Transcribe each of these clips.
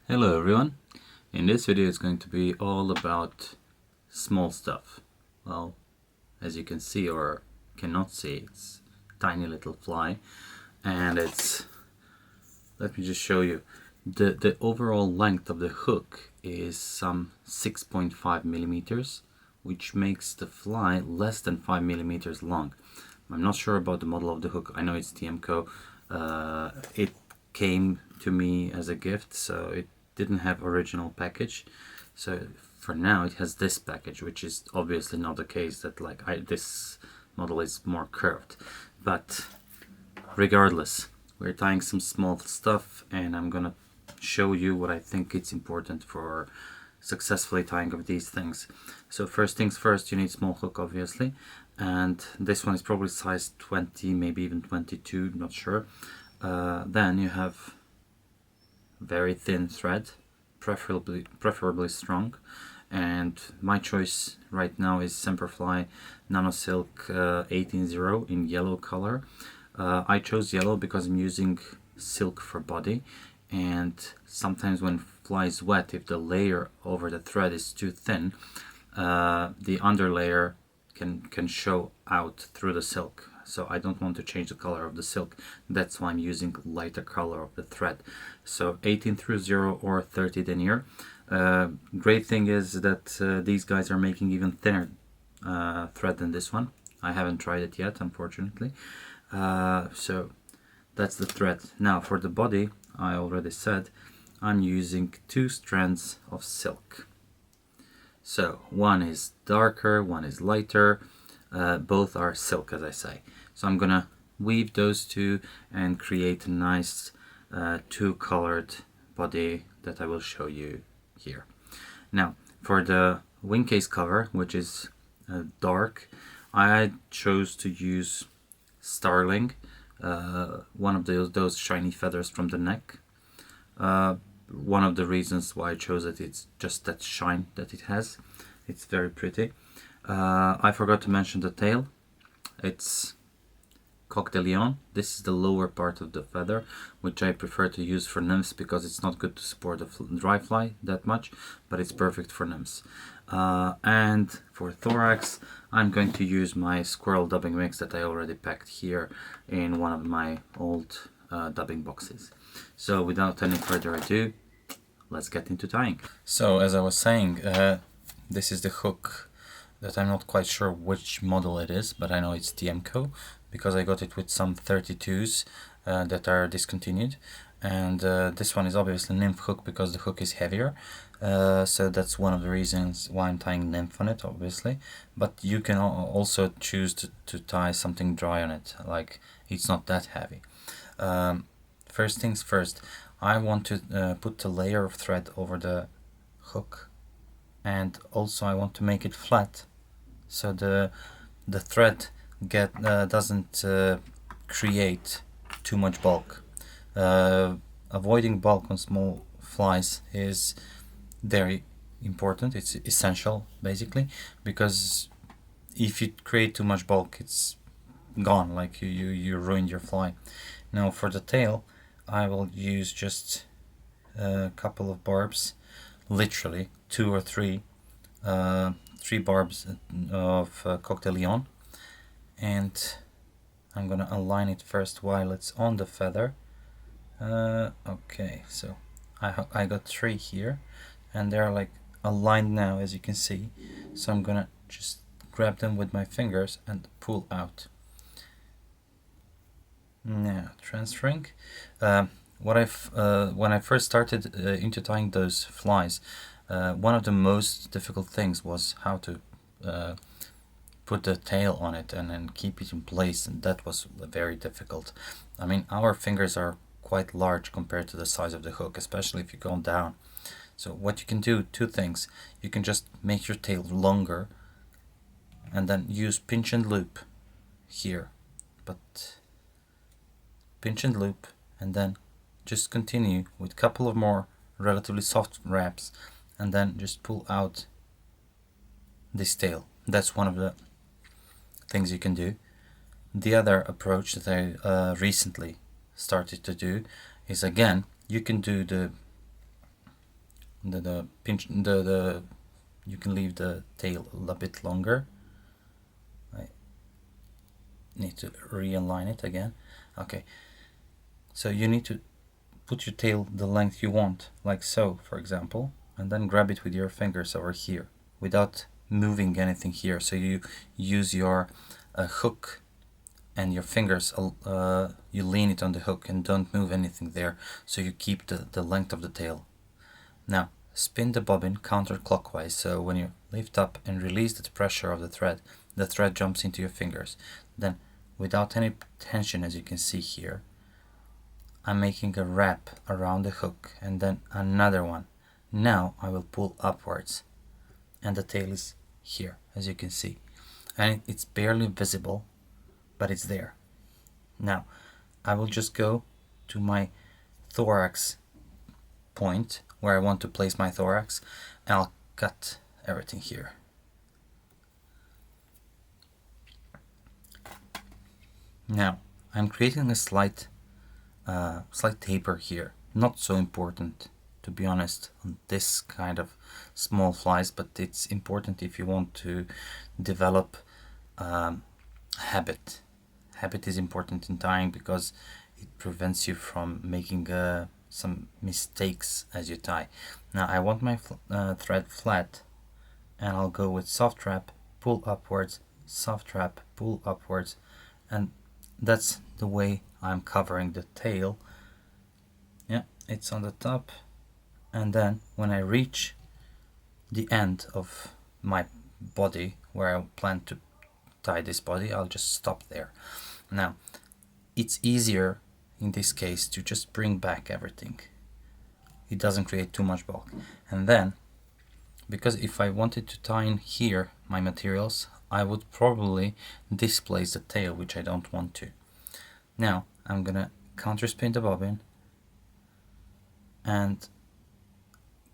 Hello everyone. In this video it's going to be all about small stuff. Well, as you can see or cannot see, it's a tiny little fly, and let me just show you. The overall length of the hook is some 6.5 millimeters, which makes the fly less than 5 millimeters long. I'm not sure about the model of the hook. I know it's TMCO. It came to me as a gift, so it didn't have original package. So for now it has this package, which is obviously not the case that this model is more curved. But regardless, we're tying some small stuff, and I'm gonna show you what I think it's important for successfully tying of these things. So first things first, you need small hook obviously, and this one is probably size 20, maybe even 22, not sure. Then you have very thin thread, preferably strong, and my choice right now is Semperfli Nano Silk 18-0 in yellow color. I chose yellow because I'm using silk for body, and sometimes when fly is wet, if the layer over the thread is too thin, the under layer can show out through the silk. So I don't want to change the color of the silk. That's why I'm using lighter color of the thread. So 18-0 or 30 denier. Great thing is that these guys are making even thinner thread than this one. I haven't tried it yet, unfortunately. So that's the thread. Now for the body, I already said I'm using 2 strands of silk. So one is darker, one is lighter. Both are silk, as I say. So I'm gonna weave those two and create a nice 2-colored body that I will show you here. Now for the wing case cover, which is dark, I chose to use Starling, one of those shiny feathers from the neck. One of the reasons why I chose it, it's just that shine that it has. It's very pretty. I forgot to mention the tail. It's Coq de Lion. This is the lower part of the feather, which I prefer to use for nymphs because it's not good to support a dry fly that much, but it's perfect for nymphs. And for thorax, I'm going to use my squirrel dubbing mix that I already packed here in one of my old dubbing boxes. So without any further ado, let's get into tying. So as I was saying, this is the hook that I'm not quite sure which model it is, but I know it's TMCO because I got it with some 32s that are discontinued. And this one is obviously nymph hook because the hook is heavier. So that's one of the reasons why I'm tying nymph on it, obviously. But you can also choose to tie something dry on it, like it's not that heavy. First things first, I want to put a layer of thread over the hook, and also I want to make it flat so the thread doesn't create too much bulk. Avoiding bulk on small flies is very important. It's essential basically, because if you create too much bulk, it's gone, like you ruined your fly. Now for the tail, I will use just a couple of barbs, literally 2 or 3 barbs of Coq de Lion, and I'm gonna align it first while it's on the feather. Okay, so I got 3 here, and they're like aligned now, as you can see. So I'm gonna just grab them with my fingers and pull out. Now transferring. When I first started into tying those flies, one of the most difficult things was how to put the tail on it and then keep it in place, and that was very difficult. I mean, our fingers are quite large compared to the size of the hook, especially if you go down. So what you can do, 2 things. You can just make your tail longer and then use pinch and loop here, but pinch and loop, and then just continue with a couple of more relatively soft wraps, and then just pull out this tail. That's one of the things you can do. The other approach that I recently started to do is, again, you can do the the pinch, the you can leave the tail a bit longer. I need to realign it again. Okay, so you need to put your tail the length you want, like so, for example, and then grab it with your fingers over here without moving anything here. So you use your hook and your fingers, you lean it on the hook and don't move anything there, so you keep the length of the tail. Now spin the bobbin counterclockwise, so when you lift up and release the pressure of the thread jumps into your fingers. Then without any tension, as you can see here, I'm making a wrap around the hook and then another one. Now I will pull upwards and the tail is here, as you can see, and it's barely visible, but it's there. Now I will just go to my thorax point where I want to place my thorax, and I'll cut everything here. Now I'm creating a slight taper here. Not so important, to be honest, on this kind of small flies, but it's important if you want to develop habit. Habit is important in tying because it prevents you from making some mistakes as you tie. Now I want my thread flat, and I'll go with soft wrap, pull upwards, soft wrap, pull upwards, and that's the way I'm covering the tail. Yeah, it's on the top, and then when I reach the end of my body where I plan to tie this body, I'll just stop there. Now it's easier in this case to just bring back everything. It doesn't create too much bulk. And then, because if I wanted to tie in here my materials, I would probably displace the tail, which I don't want to. Now I'm gonna counterspin the bobbin and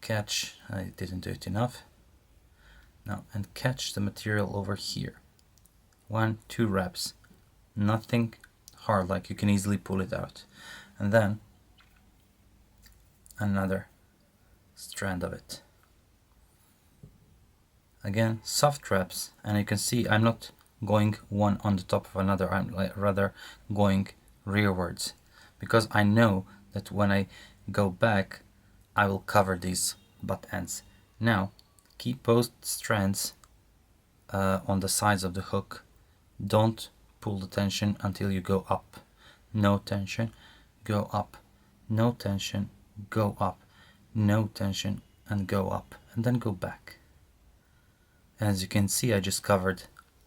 catch, I didn't do it enough. Now, and catch the material over here. 1-2 wraps, nothing hard, like you can easily pull it out. And then another strand of it. Again, soft wraps, and you can see I'm not going one on the top of another, I'm rather going rearwards, because I know that when I go back I will cover these butt ends. Now keep both strands on the sides of the hook. Don't pull the tension until you go up. No tension, go up. No tension, go up. No tension, and go up, and then go back. And as you can see, I just covered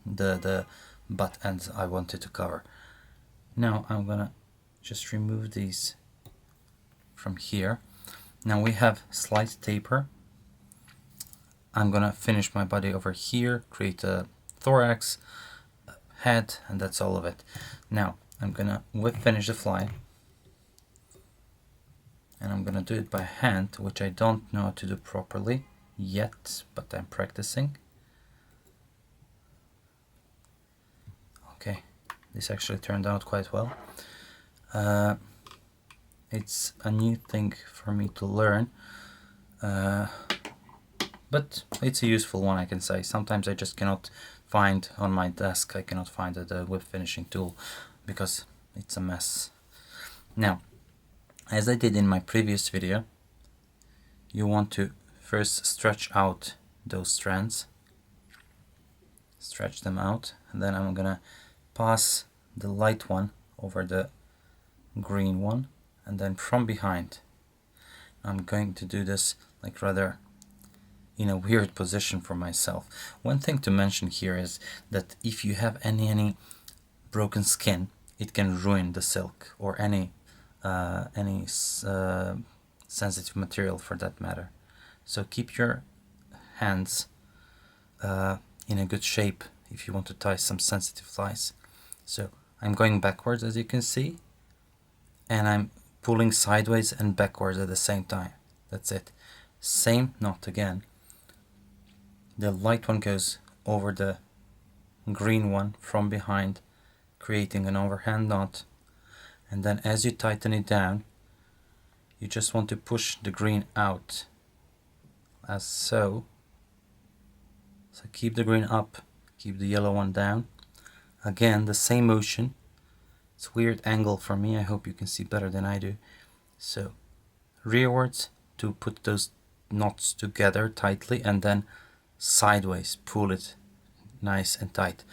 the butt ends I wanted to cover. Now I'm gonna just remove these from here. Now we have slight taper. I'm gonna finish my body over here, create a thorax, head, and that's all of it. Now I'm gonna whip finish the fly, and I'm gonna do it by hand, which I don't know how to do properly yet, but I'm practicing. Okay, this actually turned out quite well. It's a new thing for me to learn, but it's a useful one, I can say. Sometimes I just cannot find on my desk, I cannot find the whip finishing tool because it's a mess. Now, as I did in my previous video, you want to first stretch out those strands, stretch them out, and then I'm gonna pass the light one over the green one, and then from behind I'm going to do this like rather in a weird position for myself. One thing to mention here is that if you have any broken skin, it can ruin the silk or any sensitive material for that matter. So keep your hands in a good shape if you want to tie some sensitive flies. So I'm going backwards, as you can see, and I'm pulling sideways and backwards at the same time. That's it. Same knot again. The light one goes over the green one from behind, creating an overhand knot, and then as you tighten it down, you just want to push the green out as so. So keep the green up, keep the yellow one down. Again, the same motion. It's weird angle for me, I hope you can see better than I do. So rearwards to put those knots together tightly, and then sideways pull it nice and tight.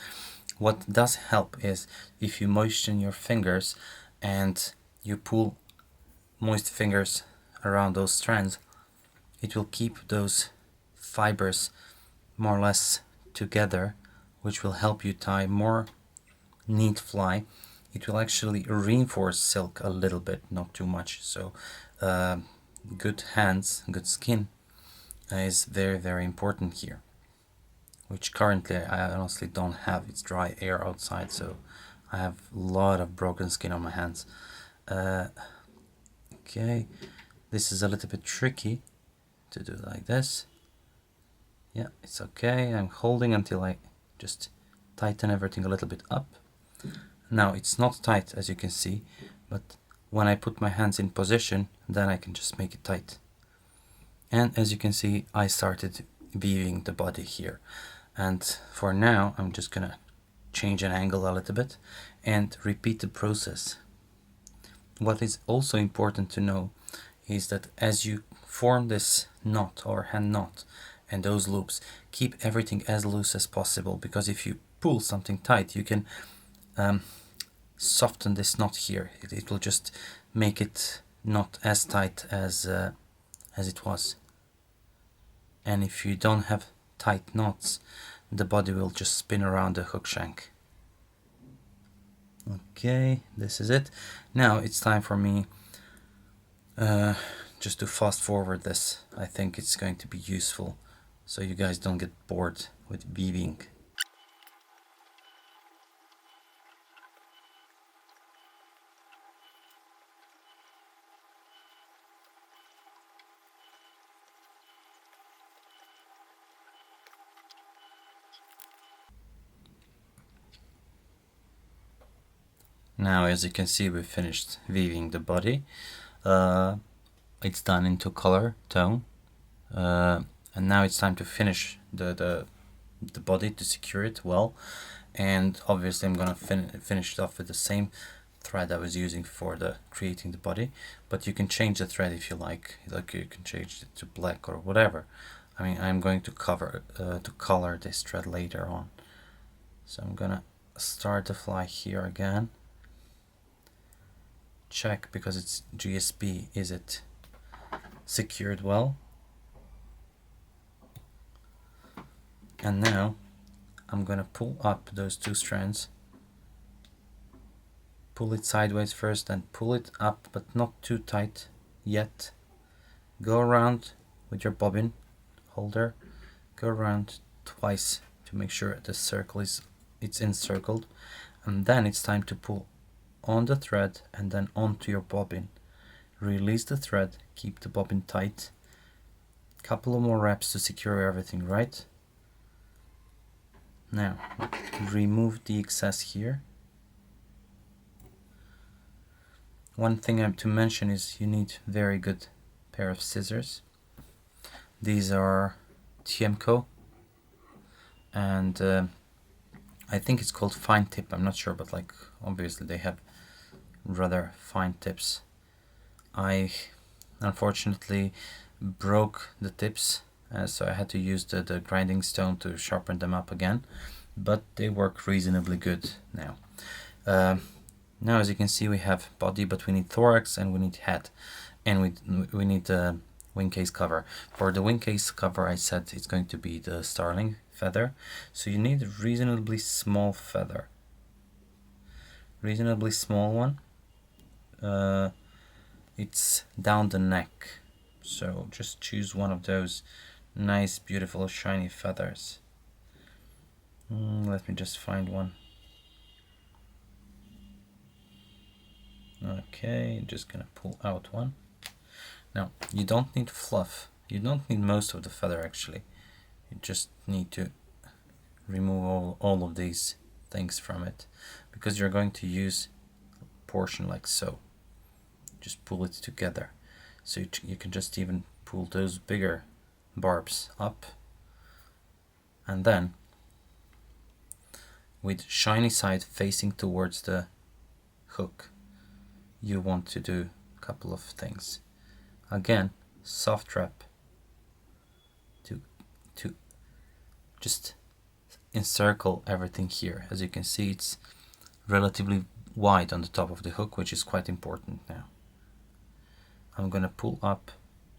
What does help is if you moisten your fingers and you pull moist fingers around those strands, it will keep those fibers more or less together, which will help you tie more neat fly. It will actually reinforce silk a little bit, not too much. So good hands, good skin is very, very important here, which currently I honestly don't have. It's dry air outside, so I have a lot of broken skin on my hands. Okay, this is a little bit tricky to do like this. Yeah, it's okay. I'm holding until I just tighten everything a little bit up. Now it's not tight, as you can see, but when I put my hands in position, then I can just make it tight. And as you can see, I started weaving the body here. And for now, I'm just gonna change an angle a little bit and repeat the process. What is also important to know is that as you form this knot or hand knot and those loops, keep everything as loose as possible, because if you pull something tight, you can soften this knot here. It will just make it not as tight as it was. And if you don't have tight knots, the body will just spin around the hook shank. Okay, this is it. Now it's time for me just to fast forward this. I think it's going to be useful so you guys don't get bored with weaving. Now, as you can see, we finished weaving the body. It's done into color tone, and now it's time to finish the body to secure it well. And obviously I'm gonna finish it off with the same thread I was using for creating the body, but you can change the thread if you like you can change it to black or whatever. I mean, I'm going to color this thread later on. So I'm gonna start the fly here again, check because it's GSP, is it secured well? And now I'm gonna pull up those two strands, pull it sideways first and pull it up, but not too tight yet. Go around with your bobbin holder, go around twice to make sure the circle it's encircled, and then it's time to pull on the thread and then onto your bobbin. Release the thread, keep the bobbin tight. Couple of more wraps to secure everything right. Now remove the excess here. One thing I have to mention is you need very good pair of scissors. These are Tiemco, and I think it's called fine tip, I'm not sure, but like obviously they have rather fine tips. I unfortunately broke the tips, so I had to use the grinding stone to sharpen them up again, but they work reasonably good now. Now, as you can see, we have body, but we need thorax and we need head, and we need wing case cover. For the wing case cover, I said it's going to be the Starling Feather, so you need a reasonably small feather, reasonably small one. It's down the neck, so just choose one of those nice, beautiful, shiny feathers. Let me just find one. Okay, just gonna pull out one. Now, you don't need fluff. You don't need most of the feather actually. You just need to remove all of these things from it, because you're going to use a portion like so. Just pull it together. So you can just even pull those bigger barbs up, and then with shiny side facing towards the hook, you want to do a couple of things. Again, soft wrap to just encircle everything here. As you can see, it's relatively wide on the top of the hook, which is quite important now. I'm gonna pull up,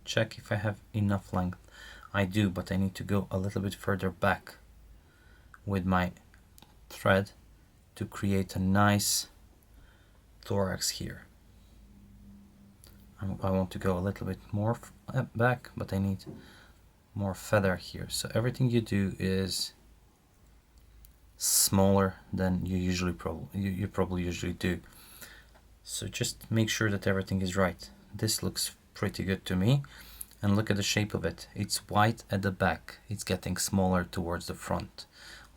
check if I have enough length. I do, but I need to go a little bit further back with my thread to create a nice thorax here. I want to go a little bit more back, but I need more feather here. So everything you do is smaller than you probably usually do. So just make sure that everything is right. This looks pretty good to me. And look at the shape of it. It's white at the back. It's getting smaller towards the front,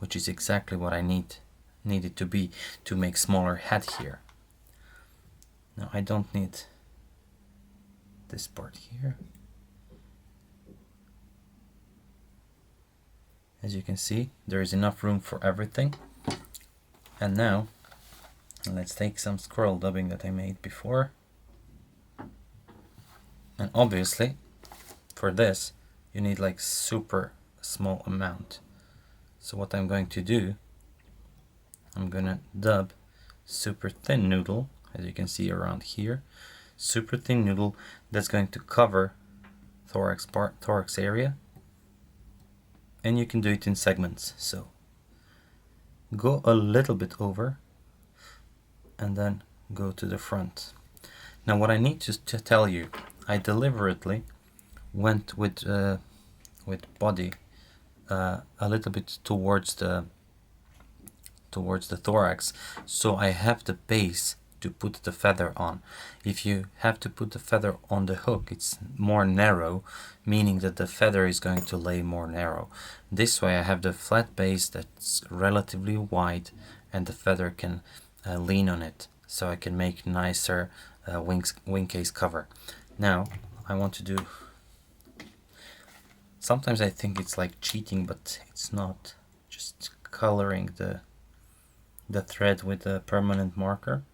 which is exactly what I need it to be to make smaller head here. Now I don't need this part here. As you can see, there is enough room for everything. And now let's take some squirrel dubbing that I made before. And obviously for this you need like super small amount. So what I'm going to do, I'm gonna dub super thin noodle, as you can see around here. Super thin noodle that's going to cover thorax area, and you can do it in segments. So go a little bit over and then go to the front. Now what I need to tell you, I deliberately went with body a little bit towards the thorax, so I have the base to put the feather on. If you have to put the feather on the hook, it's more narrow, meaning that the feather is going to lay more narrow. This way I have the flat base that's relatively wide and the feather can lean on it, so I can make nicer wing case cover. Now I want to do, sometimes I think it's like cheating, but it's not, just coloring the thread with a permanent marker.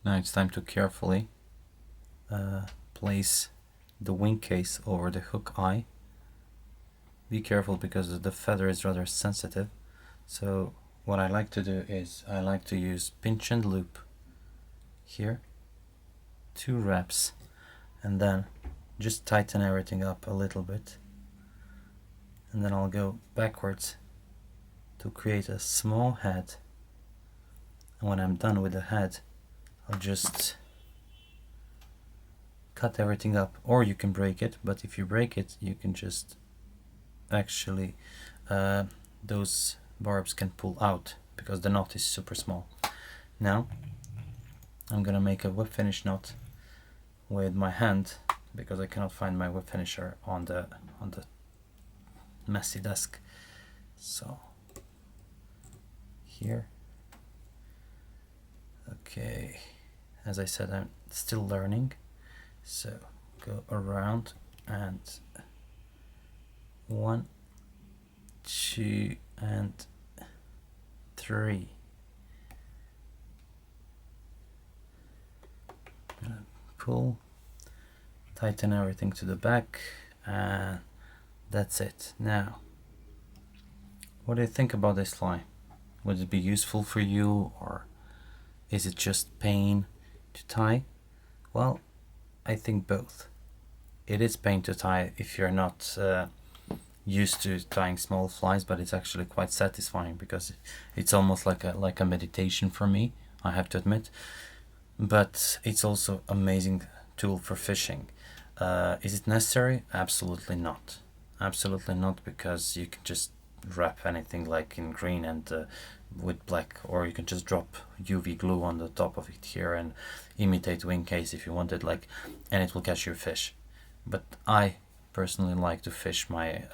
Now it's time to carefully place the wing case over the hook eye. Be careful because the feather is rather sensitive. So what I like to do is I like to use pinch and loop here, 2 wraps, and then just tighten everything up a little bit. And then I'll go backwards to create a small head. And when I'm done with the head, I'll just cut everything up, or you can break it, but if you break it you can just actually those barbs can pull out because the knot is super small. Now I'm gonna make a whip finish knot with my hand because I cannot find my whip finisher on the messy desk. So here, okay, as I said, I'm still learning, so go around and 1, 2 and 3. Pull, tighten everything to the back, and that's it. Now, what do you think about this fly? Would it be useful for you, or is it just pain to tie? Well, I think both. It is pain to tie if you're not used to tying small flies, but it's actually quite satisfying because it's almost like a meditation for me, I have to admit. But it's also amazing tool for fishing. Is it necessary? Absolutely not. Absolutely not, because you can just wrap anything like in green and with black, or you can just drop UV glue on the top of it here and imitate wing case if you wanted, like, and it will catch your fish. But I personally like to fish my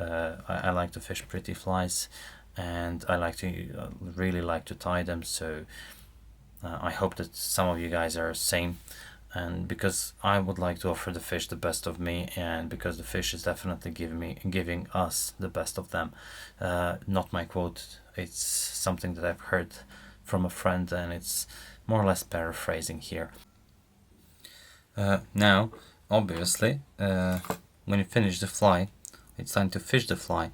I like to fish pretty flies, and I like to really like to tie them. So I hope that some of you guys are the same, and because I would like to offer the fish the best of me, and because the fish is definitely giving us the best of them. Not my quote, it's something that I've heard from a friend, and it's more or less paraphrasing here. Now, obviously, when you finish the fly, it's time to fish the fly.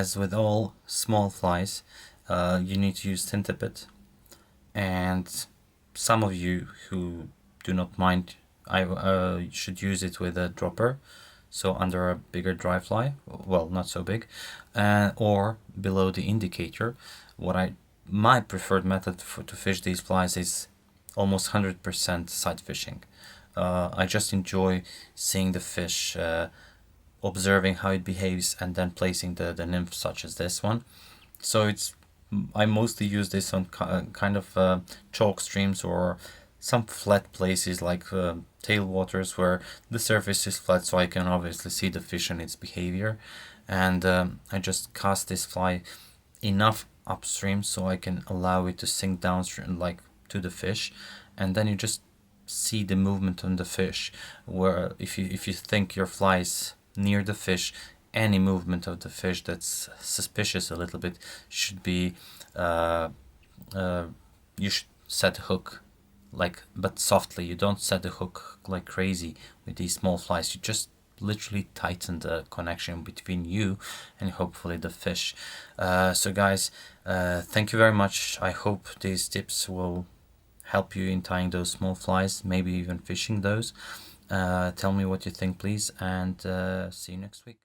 As with all small flies, you need to use Tintipit, and some of you who do not mind, I should use it with a dropper, so under a bigger dry fly, well, not so big, or below the indicator. My preferred method to fish these flies is almost 100% sight fishing. I just enjoy seeing the fish, observing how it behaves, and then placing the nymph, such as this one. So I mostly use this on kind of chalk streams or some flat places like tailwaters where the surface is flat, so I can obviously see the fish and its behavior. And I just cast this fly enough upstream so I can allow it to sink downstream, like to the fish, and then you just see the movement on the fish. Where if you think your fly is near the fish, any movement of the fish that's suspicious a little bit should be you should set a hook, like, but softly. You don't set the hook like crazy with these small flies. You just literally tighten the connection between you and hopefully the fish. So guys, thank you very much. I hope these tips will help you in tying those small flies, maybe even fishing those. Tell me what you think, please, and see you next week.